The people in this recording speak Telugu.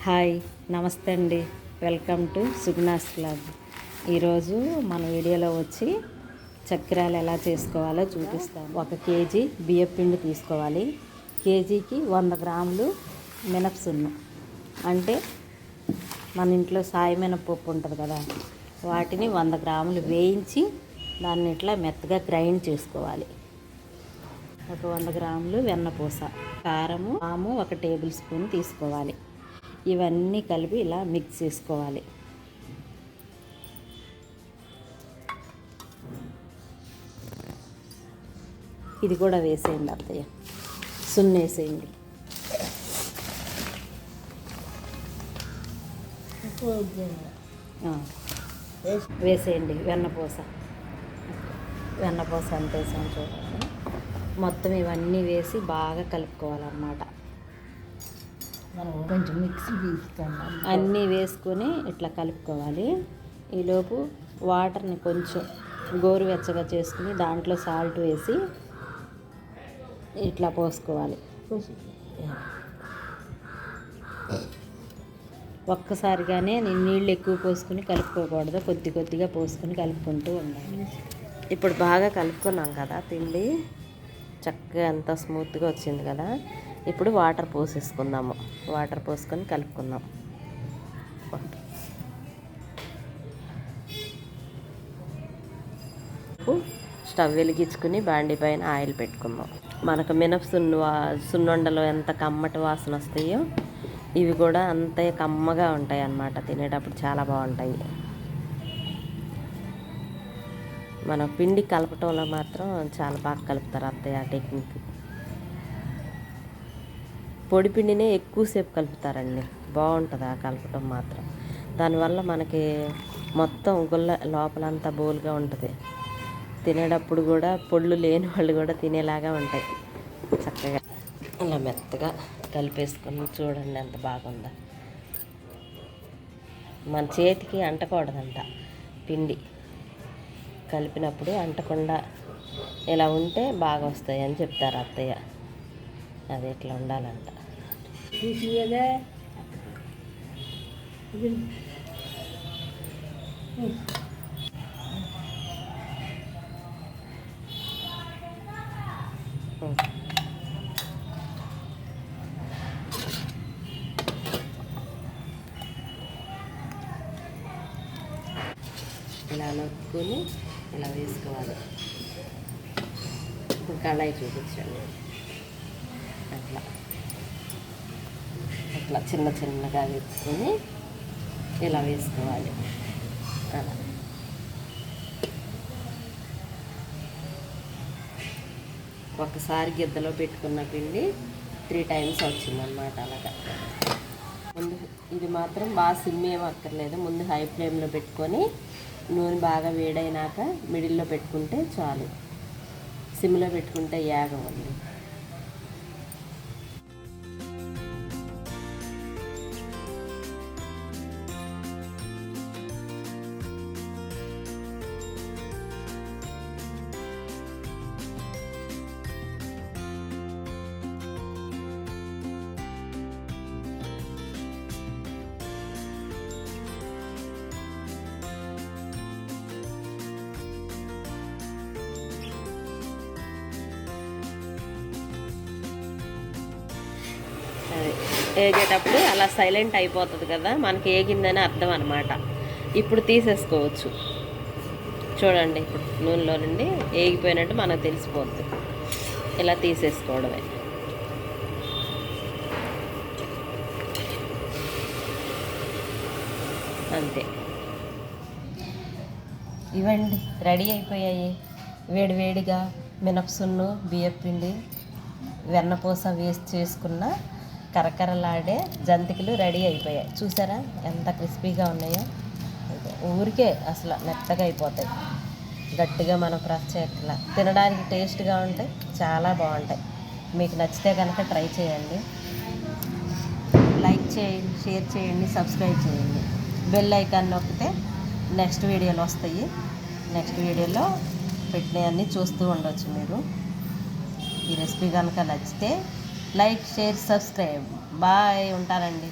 హాయ్, నమస్తే అండి. Welcome to Suguna's club. ఈరోజు మన వీడియోలో వచ్చి చక్రాలు ఎలా చేసుకోవాలో చూపిస్తాను. 1 కేజీ బియ్యం పిండి తీసుకోవాలి. కేజీకి 100 గ్రాములు మినపసున్ను, అంటే మన ఇంట్లో సాయి మినపప్పు ఉంటుంది కదా, వాటిని 100 గ్రాములు వేయించి దాన్ని ఇట్లా మెత్తగా గ్రైండ్ చేసుకోవాలి. ఒక 100 గ్రాములు వెన్నపూస, కారము, ఆము 1 టేబుల్ స్పూన్ తీసుకోవాలి. ఇవన్నీ కలిపి ఇలా మిక్స్ చేసుకోవాలి. ఇది కూడా వేసేయండి అత్తయ్య, సున్నేసేయండి. వేసేయండి వెన్నపూస ఎంత వేసాను చూడండి. మొత్తం ఇవన్నీ వేసి బాగా కలుపుకోవాలన్నమాట. కొంచెం మిక్సీ తీస్తాను. అన్నీ వేసుకొని ఇట్లా కలుపుకోవాలి. ఈలోపు వాటర్ని కొంచెం గోరువెచ్చగా చేసుకుని దాంట్లో సాల్ట్ వేసి ఇట్లా పోసుకోవాలి. ఒక్కసారిగానే నీళ్ళు ఎక్కువ పోసుకుని కలుపుకోకూడదు, కొద్ది కొద్దిగా పోసుకొని కలుపుకుంటూ ఉండాలి. ఇప్పుడు బాగా కలుపుకున్నాం కదా పిండి, చక్కగా ఎంత స్మూత్గా వచ్చింది కదా. ఇప్పుడు వాటర్ పోసేసుకుందాము. వాటర్ పోసుకొని కలుపుకుందాం. స్టవ్ వెలిగించుకుని బాండీ పైన ఆయిల్ పెట్టుకుందాం. మనకు సున్నుండలు ఎంత కమ్మటి వాసన వస్తాయో ఇవి కూడా అంతే కమ్మగా ఉంటాయి అన్నమాట. తినేటప్పుడు చాలా బాగుంటాయి. మన పిండి కలపటంలో మాత్రం చాలా బాగా కలుపుతారు అత్తయ్య. టెక్నిక్ పొడి పిండినే ఎక్కువసేపు కలుపుతారండి, బాగుంటుంది ఆ కలపటం మాత్రం. దానివల్ల మనకి మొత్తం గుల్ల లోపలంతా బోల్గా ఉంటుంది. తినేటప్పుడు కూడా పొళ్ళు లేని వాళ్ళు కూడా తినేలాగా ఉంటాయి. చక్కగా అలా మెత్తగా కలిపేసుకొని చూడండి ఎంత బాగుందో. మన చేతికి అంటకూడదంట పిండి, కలిపినప్పుడు అంటకుండా ఇలా ఉంటే బాగా వస్తాయి అని చెప్తారు అత్తయ్య. అది ఇట్లా ఉండాలంట. ఇలా నొక్కుని ఇలా వేసుకోవాలి. కళాయి చూపించండి. అట్లా అట్లా చిన్న చిన్నగా వేసుకొని ఇలా వేసుకోవాలి. అలా ఒకసారి గిద్దలో పెట్టుకున్న పిండి 3 టైమ్స్ వచ్చిందన్నమాట. అలాగా ముందు ఇది మాత్రం బాగా సిమ్ ఏం అక్కర్లేదు. ముందు హై ఫ్లేమ్లో పెట్టుకొని నూనె బాగా వేడైనాక మిడిల్లో పెట్టుకుంటే చాలు. సిమ్లో పెట్టుకుంటే యాగవండి. ఏగేటప్పుడు అలా సైలెంట్ అయిపోతుంది కదా, మనకి ఏగిందని అర్థం అన్నమాట. ఇప్పుడు తీసేసుకోవచ్చు. చూడండి, ఇప్పుడు నూనెలో నుండి ఏగిపోయినట్టు మనకు తెలిసిపోద్ది. ఇలా తీసేసుకోవడమే. అంతే. ఇవండి రెడీ అయిపోయాయి. వేడివేడిగా మినపసున్ను, బియ్యపిండి, వెన్నపూస వేసి చేసుకున్న కరకరలాడే జంతికలు రెడీ అయిపోయాయి. చూసారా ఎంత క్రిస్పీగా ఉన్నాయో. ఊరికే అసలు మెత్తగా అయిపోతాయి. గట్టిగా మనం ప్రెస్ చేయట్లా. తినడానికి టేస్ట్గా ఉంటాయి, చాలా బాగుంటాయి. మీకు నచ్చితే కనుక ట్రై చేయండి. లైక్ చేయండి, షేర్ చేయండి, సబ్స్క్రైబ్ చేయండి. బెల్ ఐకాన్ నొక్కితే నెక్స్ట్ వీడియోలు వస్తాయి. నెక్స్ట్ వీడియోలో పెట్టినవన్నీ చూస్తూ ఉండొచ్చు మీరు. ఈ రెసిపీ కనుక నచ్చితే లైక్, షేర్, సబ్స్క్రైబ్. బాయ్, ఉంటానండి.